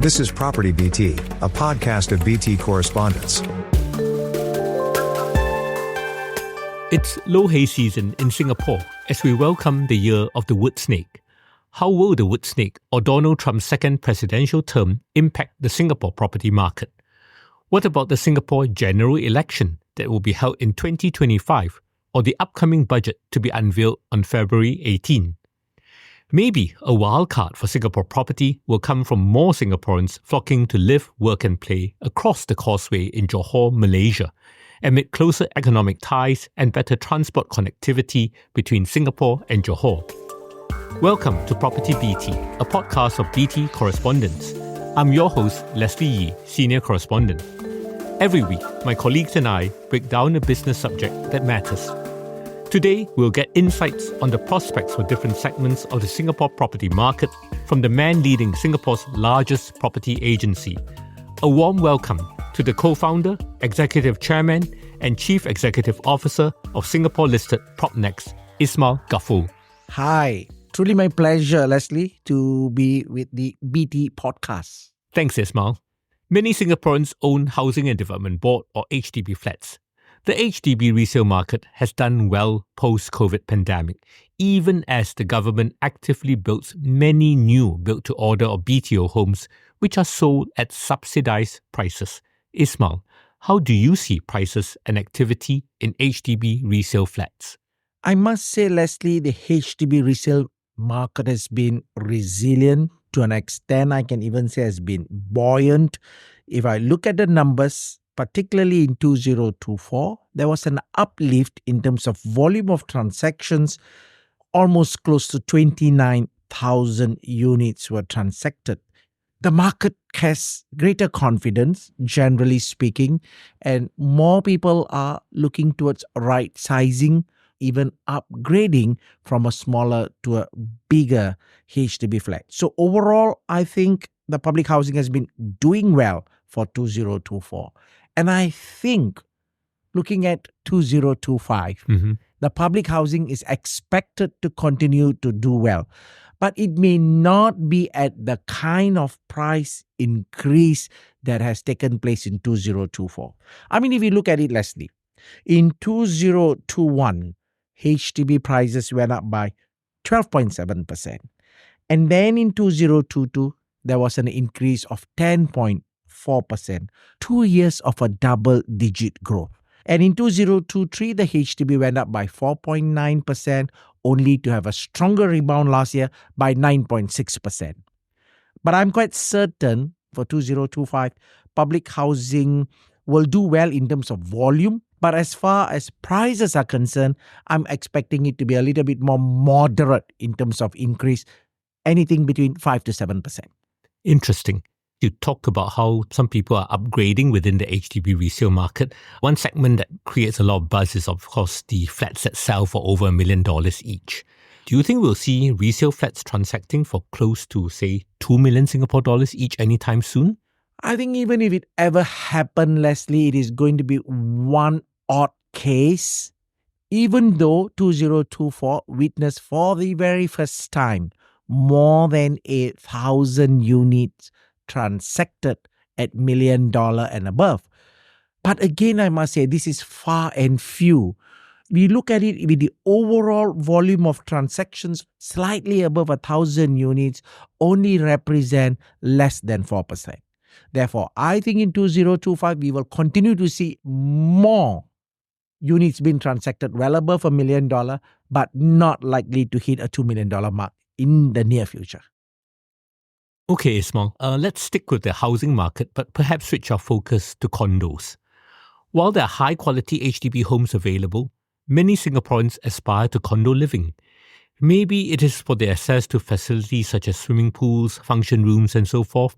This is PropertyBT, a podcast of BT correspondents. It's low hay season in Singapore as we welcome the year of the wood snake. How will the wood snake or Donald Trump's second presidential term impact the Singapore property market? What about the Singapore general election that will be held in 2025 or the upcoming budget to be unveiled on February 18? Maybe a wild card for Singapore property will come from more Singaporeans flocking to live, work and play across the causeway in Johor, Malaysia, amid closer economic ties and better transport connectivity between Singapore and Johor. Welcome to PropertyBT, a podcast of BT correspondents. I'm your host, Leslie Yee, Senior Correspondent. Every week, my colleagues and I break down a business subject that matters. Today, we'll get insights on the prospects for different segments of the Singapore property market from the man leading Singapore's largest property agency. A warm welcome to the co-founder, executive chairman, and chief executive officer of Singapore-listed PropNex, Ismail Gafoor. Hi, truly my pleasure, Leslie, to be with the BT podcast. Thanks, Ismail. Many Singaporeans own Housing and Development Board or HDB flats. The HDB resale market has done well post-COVID pandemic, even as the government actively builds many new built-to-order or BTO homes which are sold at subsidized prices. Ismail, how do you see prices and activity in HDB resale flats? I must say, Leslie, the HDB resale market has been resilient to an extent. I can even say has been buoyant. If I look at the numbers, particularly in 2024, there was an uplift in terms of volume of transactions. Almost close to 29,000 units were transacted. The market has greater confidence, generally speaking, and more people are looking towards right sizing, even upgrading from a smaller to a bigger HDB flat. So overall, I think the public housing has been doing well for 2024. And I think looking at 2025, the public housing is expected to continue to do well. But it may not be at the kind of price increase that has taken place in 2024. I mean, if you look at it, Leslie, in 2021, HDB prices went up by 12.7%. And then in 2022, there was an increase of 10.4%, 2 years of a double-digit growth. And in 2023, the HDB went up by 4.9%, only to have a stronger rebound last year by 9.6%. But I'm quite certain for 2025, public housing will do well in terms of volume. But as far as prices are concerned, I'm expecting it to be a little bit more moderate in terms of increase, anything between 5 to 7%. Interesting. You talk about how some people are upgrading within the HDB resale market. One segment that creates a lot of buzz is, of course, the flats that sell for over $1 million each. Do you think we'll see resale flats transacting for close to, say, 2 million Singapore dollars each anytime soon? I think even if it ever happened, Leslie, it is going to be one odd case. Even though 2024 witnessed for the very first time more than 8,000 units transacted at $1 million and above. But again, I must say, this is far and few. We look at it with the overall volume of transactions slightly above 1,000 units only represent less than 4%. Therefore, I think in 2025, we will continue to see more units being transacted well above $1 million, but not likely to hit a $2 million mark in the near future. Okay, Ismail, let's stick with the housing market, but perhaps switch our focus to condos. While there are high-quality HDB homes available, many Singaporeans aspire to condo living. Maybe it is for the access to facilities such as swimming pools, function rooms, and so forth.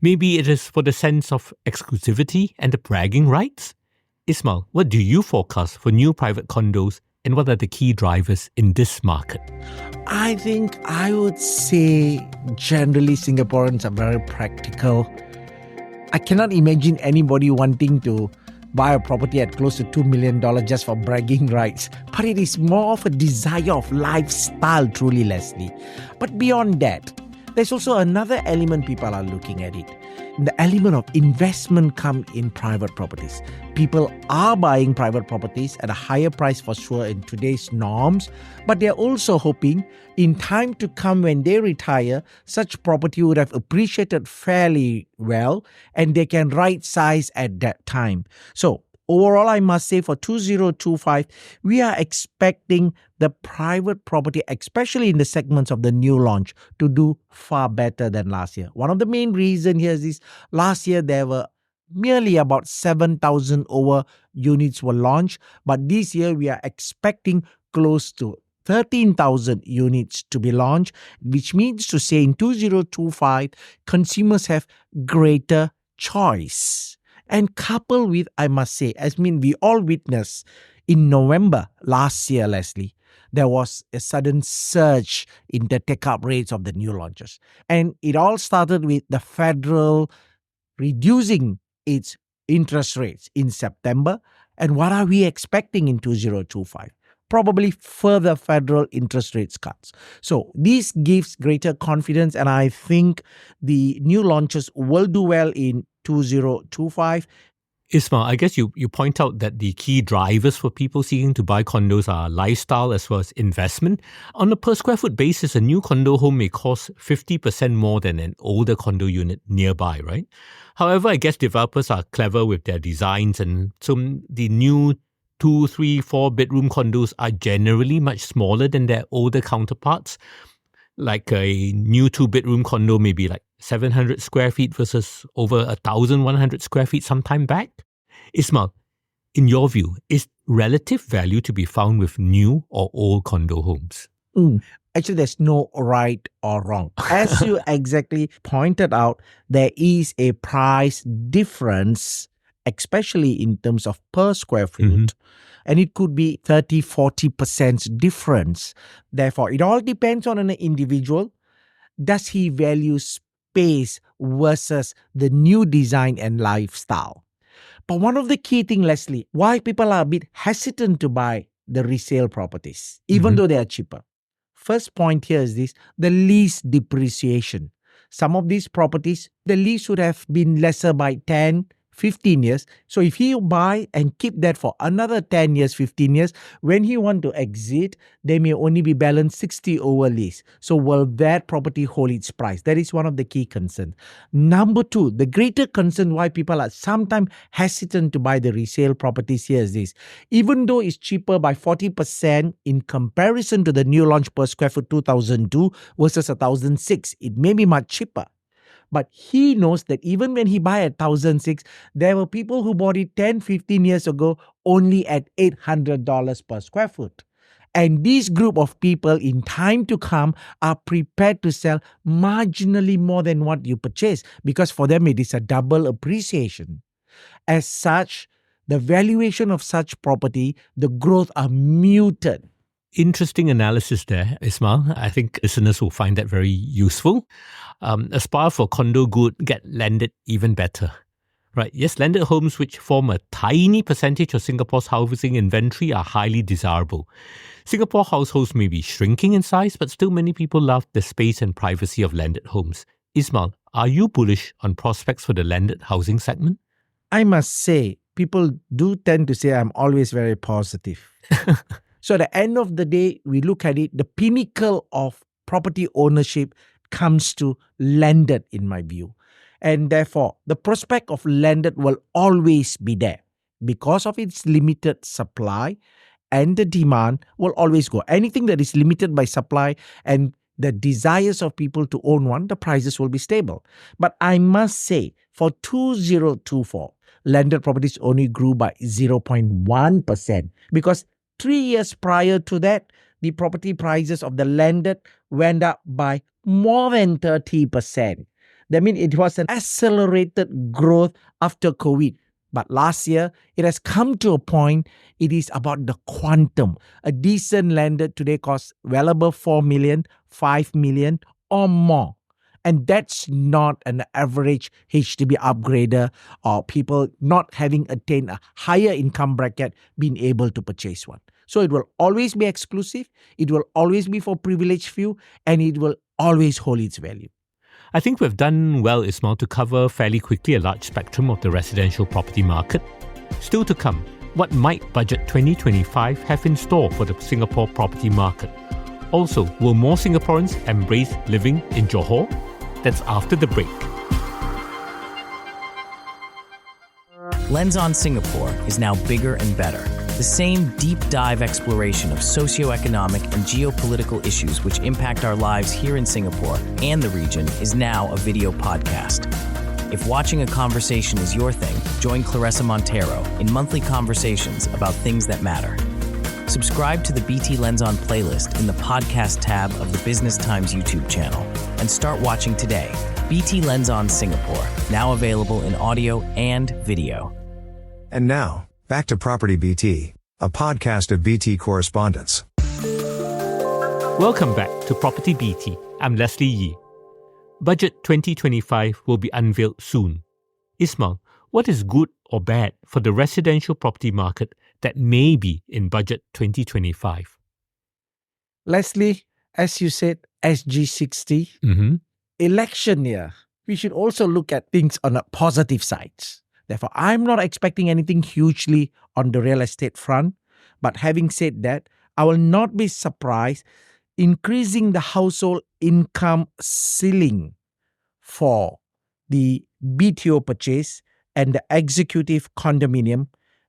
Maybe it is for the sense of exclusivity and the bragging rights. Ismail, what do you forecast for new private condos and what are the key drivers in this market? I think I would say generally Singaporeans are very practical. I cannot imagine anybody wanting to buy a property at close to $2 million just for bragging rights. But it is more of a desire of lifestyle, truly, Leslie. But beyond that, There's also another element people are looking at it. The element of investment come in private properties. People are buying private properties at a higher price for sure in today's norms, but they're also hoping in time to come when they retire, such property would have appreciated fairly well and they can right size at that time. So overall, I must say for 2025, we are expecting the private property, especially in the segments of the new launch, to do far better than last year. One of the main reasons here is last year there were merely about 7,000 over units were launched, but this year we are expecting close to 13,000 units to be launched, which means to say in 2025, consumers have greater choice. And coupled with, I must say, we all witnessed in November last year, Leslie, there was a sudden surge in the take-up rates of the new launches. And it all started with the federal reducing its interest rates in September. And what are we expecting in 2025? Probably further federal interest rates cuts. So this gives greater confidence, and I think the new launches will do well in 2025. Ismail, I guess you point out that the key drivers for people seeking to buy condos are lifestyle as well as investment. On a per square foot basis, a new condo home may cost 50% more than an older condo unit nearby, right? However, I guess developers are clever with their designs, and so the new 2, 3, 4 bedroom condos are generally much smaller than their older counterparts. Like a new 2-bedroom condo may be like 700 square feet versus over 1,100 square feet sometime back. Ismail, in your view, is relative value to be found with new or old condo homes? Actually, there's no right or wrong. As you exactly pointed out, there is a price difference, especially in terms of per square foot. Mm-hmm. And it could be 30-40% difference. Therefore, it all depends on an individual. Does he value space versus the new design and lifestyle? But one of the key things, Leslie, why people are a bit hesitant to buy the resale properties, even though they are cheaper. First point here is this, the lease depreciation. Some of these properties, the lease would have been lesser by 10, 15 years. So if he buy and keep that for another 10 years, 15 years, when he want to exit, they may only be balanced 60 over lease. So will that property hold its price? That is one of the key concerns. Number two, the greater concern why people are sometimes hesitant to buy the resale properties here is this. Even though it's cheaper by 40% in comparison to the new launch per square foot 2002 versus 1,006, it may be much cheaper. But he knows that even when he buy at 1,006, there were people who bought it 10, 15 years ago only at $800 per square foot. And this group of people in time to come are prepared to sell marginally more than what you purchase because for them it is a double appreciation. As such, the valuation of such property, the growth are muted. Interesting analysis there, Ismail. I think listeners will find that very useful. Aspire for condo good, get landed even better. Right, yes, landed homes which form a tiny percentage of Singapore's housing inventory are highly desirable. Singapore households may be shrinking in size, but still many people love the space and privacy of landed homes. Ismail, are you bullish on prospects for the landed housing segment? I must say, people do tend to say I'm always very positive. So at the end of the day, we look at it, the pinnacle of property ownership comes to landed in my view. And therefore, the prospect of landed will always be there because of its limited supply and the demand will always go. Anything that is limited by supply and the desires of people to own one, the prices will be stable. But I must say, for 2024, landed properties only grew by 0.1% because 3 years prior to that, the property prices of the landed went up by more than 30%. That means it was an accelerated growth after COVID. But last year, it has come to a point, it is about the quantum. A decent landed today costs well above 4 million, 5 million or more. And that's not an average HDB upgrader or people not having attained a higher income bracket being able to purchase one. So it will always be exclusive, it will always be for privileged few, and it will always hold its value. I think we've done well, Ismail, to cover fairly quickly a large spectrum of the residential property market. Still to come, what might Budget 2025 have in store for the Singapore property market? Also, will more Singaporeans embrace living in Johor? That's after the break. Lens on Singapore is now bigger and better. The same deep dive exploration of socioeconomic and geopolitical issues which impact our lives here in Singapore and the region is now a video podcast. If watching a conversation is your thing, join Clarissa Montero in monthly conversations about things that matter. Subscribe to the BT Lens On playlist in the podcast tab of the Business Times YouTube channel and start watching today. BT Lens On Singapore, now available in audio and video. And now, back to PropertyBT, a podcast of BT correspondents. Welcome back to PropertyBT. I'm Leslie Yee. Budget 2025 will be unveiled soon. Ismail, what is good or bad for the residential property market that may be in Budget 2025? Leslie, as you said, SG60, election year, we should also look at things on a positive side. Therefore, I'm not expecting anything hugely on the real estate front. But having said that, I will not be surprised increasing the household income ceiling for the BTO purchase and the executive condominium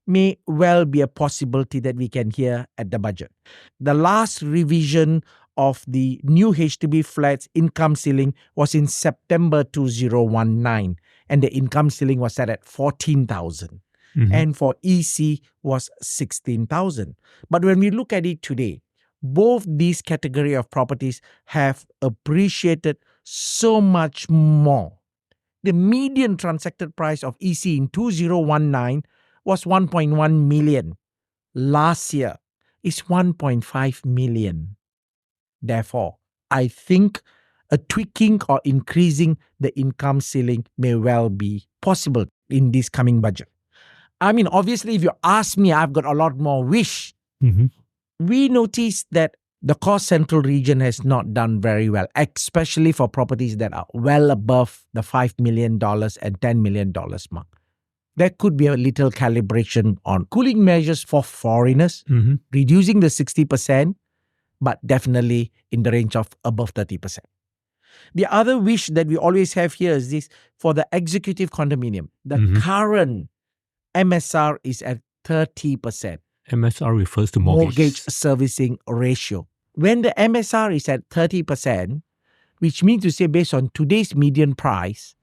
may well be a possibility that we can hear at the budget. The last revision of the new HDB flats income ceiling was in September 2019, and the income ceiling was set at 14,000. And for EC was 16,000. But when we look at it today, both these category of properties have appreciated so much more. The median transacted price of EC in 2019 was 1.1 million. Last year is 1.5 million. Therefore, I think a tweaking or increasing the income ceiling may well be possible in this coming budget. I mean, obviously, if you ask me, I've got a lot more wish. We noticed that the core central region has not done very well, especially for properties that are well above the $5 million and $10 million mark. There could be a little calibration on cooling measures for foreigners, reducing the 60%, but definitely in the range of above 30%. The other wish that we always have here is this: for the executive condominium, the current MSR is at 30%. MSR refers to mortgage servicing ratio. When the MSR is at 30%, which means to say based on today's median price,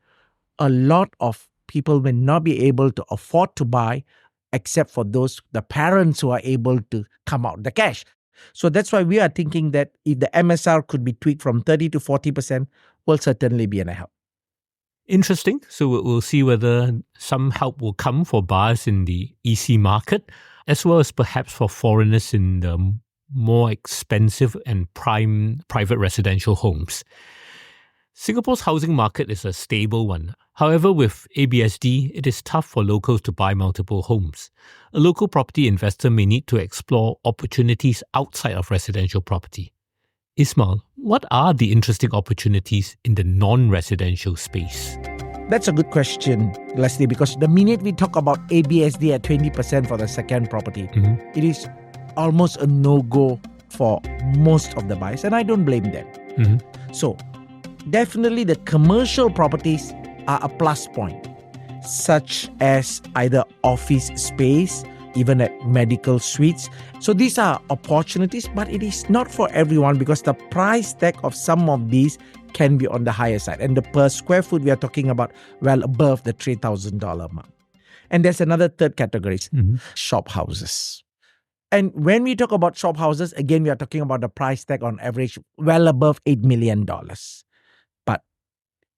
a lot of people will not be able to afford to buy, except for the parents who are able to come out the cash. So that's why we are thinking that if the MSR could be tweaked from 30 to 40%, will certainly be a help. Interesting. So we'll see whether some help will come for buyers in the EC market, as well as perhaps for foreigners in the more expensive and prime private residential homes. Singapore's housing market is a stable one. However, with ABSD, it is tough for locals to buy multiple homes. A local property investor may need to explore opportunities outside of residential property. Ismail, what are the interesting opportunities in the non-residential space? That's a good question, Leslie, because the minute we talk about ABSD at 20% for the second property, it is almost a no-go for most of the buyers, and I don't blame them. So, definitely the commercial properties are a plus point, such as either office space, even at medical suites. So these are opportunities, but it is not for everyone because the price tag of some of these can be on the higher side. And the per square foot, we are talking about well above the $3,000 mark. And there's another third category, shop houses. And when we talk about shop houses, again, we are talking about the price tag on average well above $8 million. But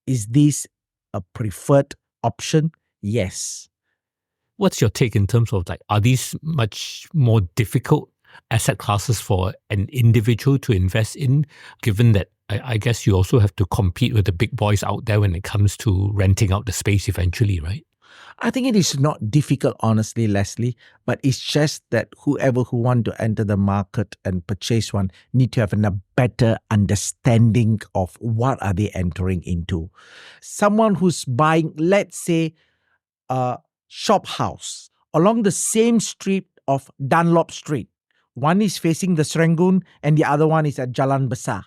is this a preferred option? Yes. What's your take in terms of are these much more difficult asset classes for an individual to invest in, given that I guess you also have to compete with the big boys out there when it comes to renting out the space eventually, right? I think it is not difficult, honestly, Leslie, but it's just that whoever who want to enter the market and purchase one need to have a better understanding of what are they entering into. Someone who's buying, let's say, a shop house along the same street of Dunlop Street. One is facing the Serangoon and the other one is at Jalan Besar.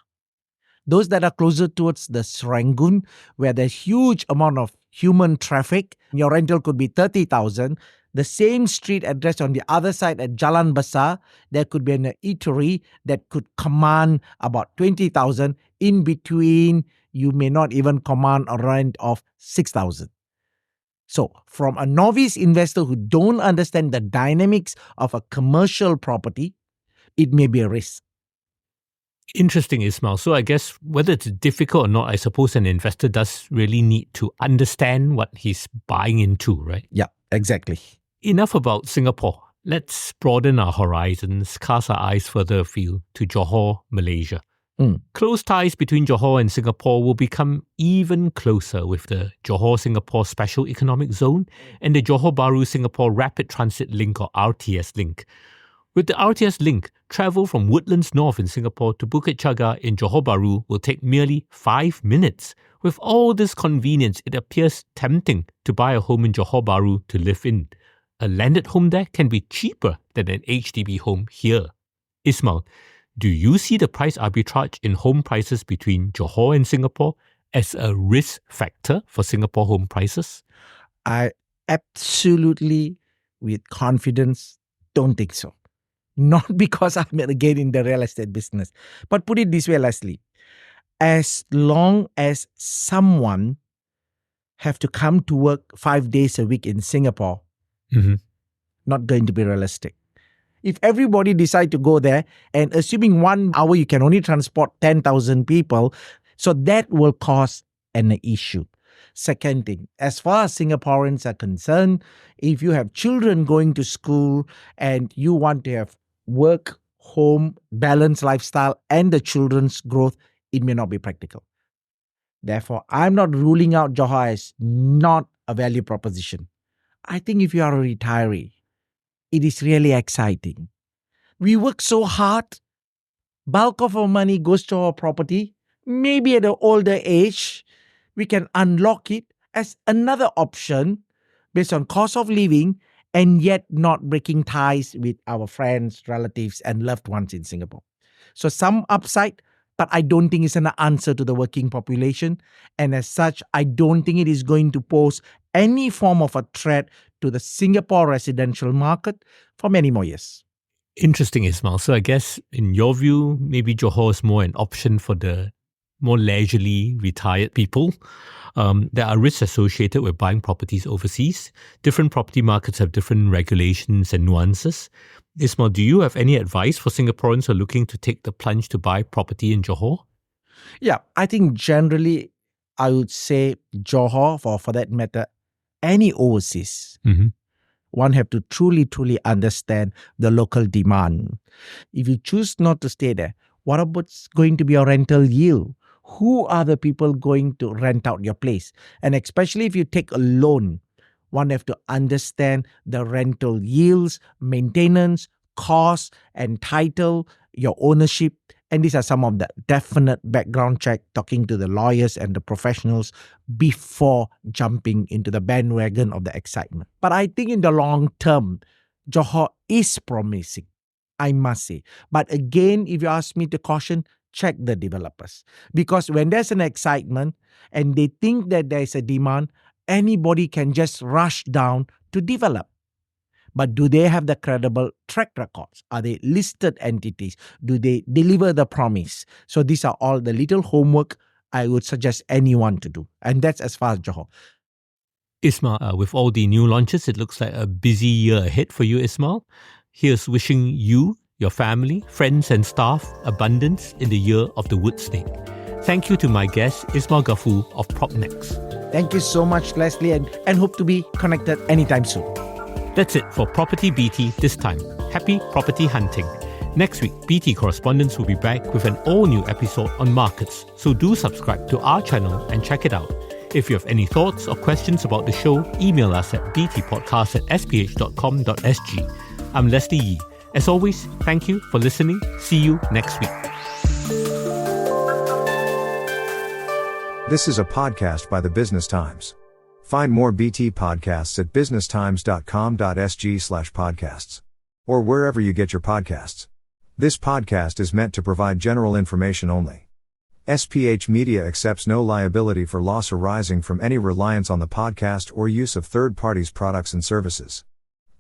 Those that are closer towards the Serangoon, where there's huge amount of human traffic, your rental could be 30,000. The same street address on the other side at Jalan Besar, there could be an eatery that could command about 20,000. In between, you may not even command a rent of 6,000. So from a novice investor who don't understand the dynamics of a commercial property, it may be a risk. Interesting, Ismail. So I guess whether it's difficult or not, I suppose an investor does really need to understand what he's buying into, right? Yeah, exactly. Enough about Singapore. Let's broaden our horizons, cast our eyes further afield to Johor, Malaysia. Close ties between Johor and Singapore will become even closer with the Johor-Singapore Special Economic Zone and the Johor Bahru Singapore Rapid Transit Link or RTS Link. With the RTS link, travel from Woodlands North in Singapore to Bukit Chagar in Johor Bahru will take merely 5 minutes. With all this convenience, it appears tempting to buy a home in Johor Bahru to live in. A landed home there can be cheaper than an HDB home here. Ismail, do you see the price arbitrage in home prices between Johor and Singapore as a risk factor for Singapore home prices? I absolutely, with confidence, don't think so. Not because I'm again in the real estate business. But put it this way, Leslie. As long as someone have to come to work 5 days a week in Singapore, not going to be realistic. If everybody decide to go there, and assuming 1 hour you can only transport 10,000 people, so that will cause an issue. Second thing, as far as Singaporeans are concerned, if you have children going to school and you want to have work, home, balanced lifestyle and the children's growth, it may not be practical. Therefore, I'm not ruling out Johor as not a value proposition. I think if you are a retiree, it is really exciting. We work so hard, bulk of our money goes to our property. Maybe at an older age, we can unlock it as another option based on cost of living and yet not breaking ties with our friends, relatives, and loved ones in Singapore. So some upside, but I don't think it's an answer to the working population. And as such, I don't think it is going to pose any form of a threat to the Singapore residential market for many more years. Interesting, Ismail. So I guess in your view, maybe Johor is more an option for the more leisurely retired people. There are risks associated with buying properties overseas. Different property markets have different regulations and nuances. Ismail, do you have any advice for Singaporeans who are looking to take the plunge to buy property in Johor? Yeah, I think generally I would say Johor, for that matter, any overseas, one have to truly understand the local demand. If you choose not to stay there, what about going to be your rental yield? Who are the people going to rent out your place? And especially if you take a loan, one have to understand the rental yields, maintenance, cost, and title, your ownership. And these are some of the definite background check, talking to the lawyers and the professionals before jumping into the bandwagon of the excitement. But I think in the long term, Johor is promising, I must say. But again, if you ask me to caution, check the developers. Because when there's an excitement and they think that there's a demand, anybody can just rush down to develop. But do they have the credible track records? Are they listed entities? Do they deliver the promise? So these are all the little homework I would suggest anyone to do. And that's as far as Johor. Ismail, with all the new launches, it looks like a busy year ahead for you, Ismail. Here's wishing you, your family, friends and staff abundance in the year of the wood snake. Thank you to my guest, Ismail Gafoor of PropNex. Thank you so much, Leslie, and hope to be connected anytime soon. That's it for PropertyBT this time. Happy property hunting. Next week, BT correspondents will be back with an all-new episode on markets, so do subscribe to our channel and check it out. If you have any thoughts or questions about the show, email us at btpodcast@sph.com.sg. I'm Leslie Yee. As always, thank you for listening. See you next week. This is a podcast by the Business Times. Find more BT podcasts at businesstimes.com.sg/podcasts. Or wherever you get your podcasts. This podcast is meant to provide general information only. SPH Media accepts no liability for loss arising from any reliance on the podcast or use of third parties' products and services.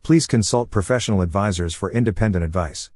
Please consult professional advisors for independent advice.